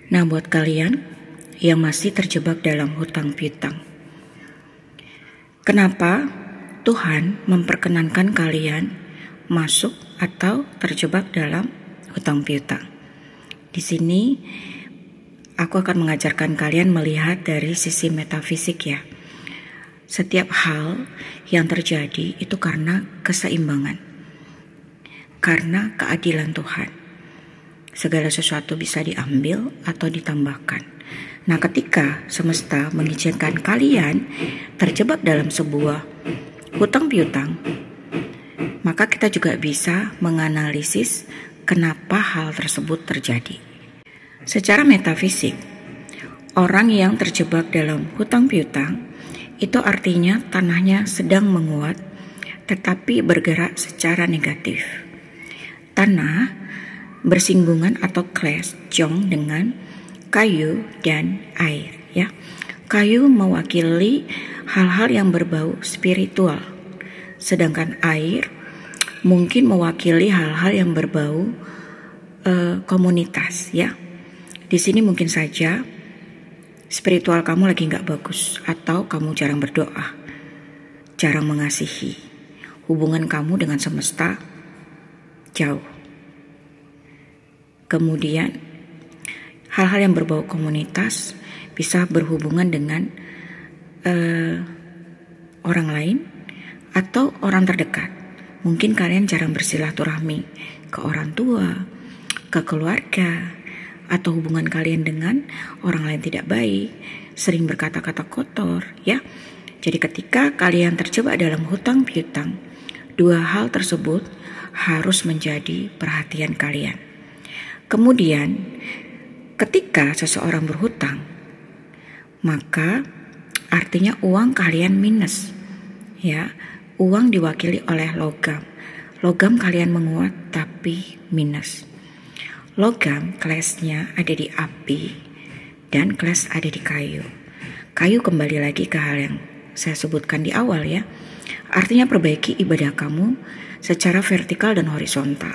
Nah, buat kalian yang masih terjebak dalam hutang piutang, kenapa Tuhan memperkenankan kalian masuk atau terjebak dalam hutang piutang? Di sini aku akan mengajarkan kalian melihat dari sisi metafisik ya. Setiap hal yang terjadi itu karena keseimbangan, karena keadilan Tuhan. Segala sesuatu bisa diambil atau ditambahkan. Nah, ketika semesta mengizinkan kalian terjebak dalam sebuah hutang piutang, maka kita juga bisa menganalisis kenapa hal tersebut terjadi. Secara metafisik, orang yang terjebak dalam hutang piutang itu artinya tanahnya sedang menguat tetapi bergerak secara negatif. Tanah bersinggungan atau clash jong dengan kayu dan air ya. Kayu mewakili hal-hal yang berbau spiritual, sedangkan air mungkin mewakili hal-hal yang berbau komunitas ya. Di sini mungkin saja spiritual kamu lagi nggak bagus, atau kamu jarang berdoa, jarang mengasihi, hubungan kamu dengan semesta jauh. Kemudian hal-hal yang berbau komunitas bisa berhubungan dengan orang lain atau orang terdekat. Mungkin kalian jarang bersilaturahmi ke orang tua, ke keluarga, atau hubungan kalian dengan orang lain tidak baik, sering berkata-kata kotor ya. Jadi ketika kalian terjebak dalam hutang piutang, dua hal tersebut harus menjadi perhatian kalian. Kemudian ketika seseorang berhutang, maka artinya uang kalian minus ya. Uang diwakili oleh logam. Logam kalian menguat tapi minus. Logam clash-nya ada di api dan clash ada di kayu. Kayu kembali lagi ke hal yang saya sebutkan di awal ya. Artinya perbaiki ibadah kamu secara vertikal dan horizontal.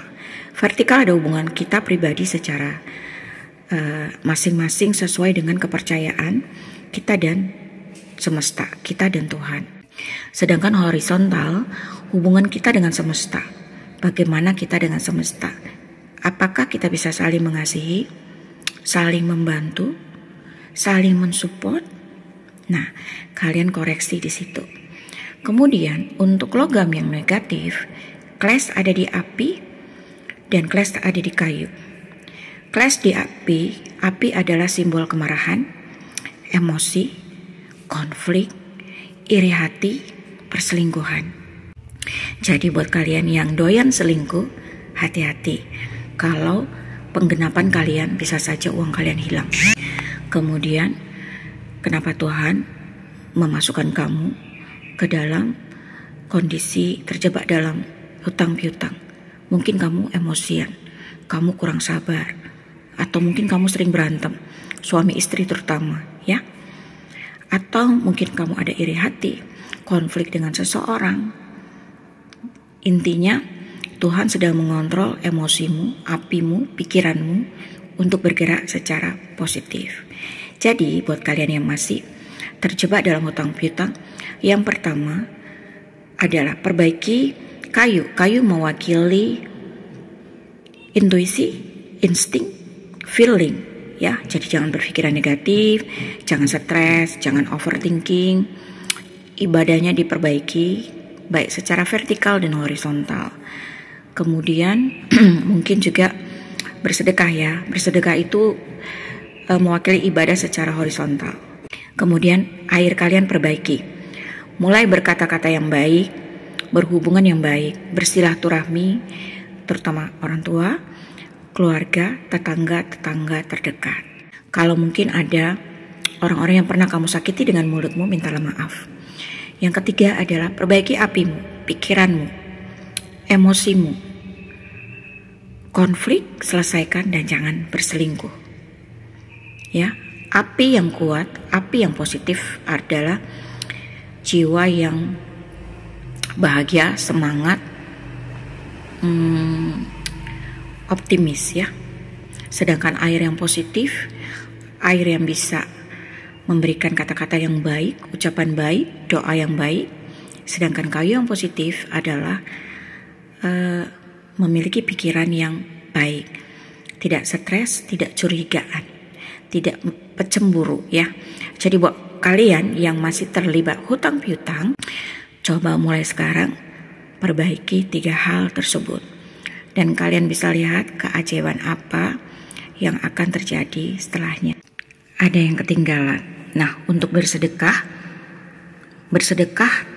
Vertikal ada hubungan kita pribadi secara masing-masing sesuai dengan kepercayaan kita dan semesta, kita dan Tuhan. Sedangkan horizontal, hubungan kita dengan semesta. Bagaimana kita dengan semesta? Apakah kita bisa saling mengasihi, saling membantu, saling mensupport? Nah, kalian koreksi di situ. Kemudian untuk logam yang negatif, clash ada di api dan clash ada di kayu. Clash di api adalah simbol kemarahan, emosi, konflik, iri hati, perselingkuhan. Jadi buat kalian yang doyan selingkuh, hati-hati. Kalau penggenapan kalian bisa saja uang kalian hilang. Kemudian kenapa Tuhan memasukkan kamu ke dalam kondisi terjebak dalam hutang piutang? Mungkin kamu emosian, kamu kurang sabar, atau mungkin kamu sering berantem, suami istri terutama ya. Atau mungkin kamu ada iri hati, konflik dengan seseorang. Intinya Tuhan sedang mengontrol emosimu, apimu, pikiranmu untuk bergerak secara positif. Jadi buat kalian yang masih terjebak dalam hutang piutang, yang pertama adalah perbaiki kayu. Kayu mewakili intuisi, insting, feeling ya. Jadi jangan berpikiran negatif, jangan stres, jangan overthinking. Ibadahnya diperbaiki baik secara vertikal dan horizontal. Kemudian mungkin juga bersedekah ya. Bersedekah itu mewakili ibadah secara horizontal. Kemudian air kalian perbaiki. Mulai berkata-kata yang baik, berhubungan yang baik, bersilaturahmi, terutama orang tua, keluarga, tetangga terdekat. Kalau mungkin ada orang-orang yang pernah kamu sakiti dengan mulutmu, mintalah maaf. Yang ketiga adalah perbaiki apimu, pikiranmu, emosimu. Konflik selesaikan dan jangan berselingkuh. Ya, api yang kuat, api yang positif adalah jiwa yang bahagia, semangat, optimis ya. Sedangkan air yang positif, air yang bisa memberikan kata-kata yang baik, ucapan baik, doa yang baik. Sedangkan kayu yang positif adalah memiliki pikiran yang baik, tidak stres, tidak curigaan, tidak cemburu ya. Jadi buat kalian yang masih terlibat hutang piutang, coba mulai sekarang perbaiki 3 hal tersebut. Dan kalian bisa lihat keajaiban apa yang akan terjadi setelahnya. Ada yang ketinggalan. Nah, untuk bersedekah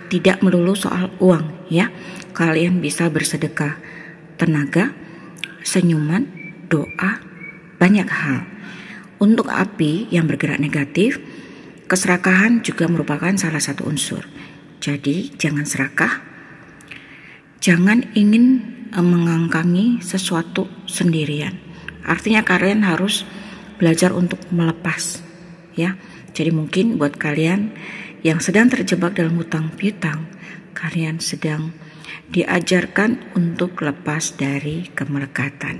tidak melulu soal uang ya. Kalian bisa bersedekah tenaga, senyuman, doa, banyak hal. Untuk api yang bergerak negatif, keserakahan juga merupakan salah satu unsur. Jadi jangan serakah, jangan ingin mengangkangi sesuatu sendirian. Artinya kalian harus belajar untuk melepas ya. Jadi mungkin buat kalian yang sedang terjebak dalam hutang piutang, kalian sedang diajarkan untuk lepas dari kemelekatan.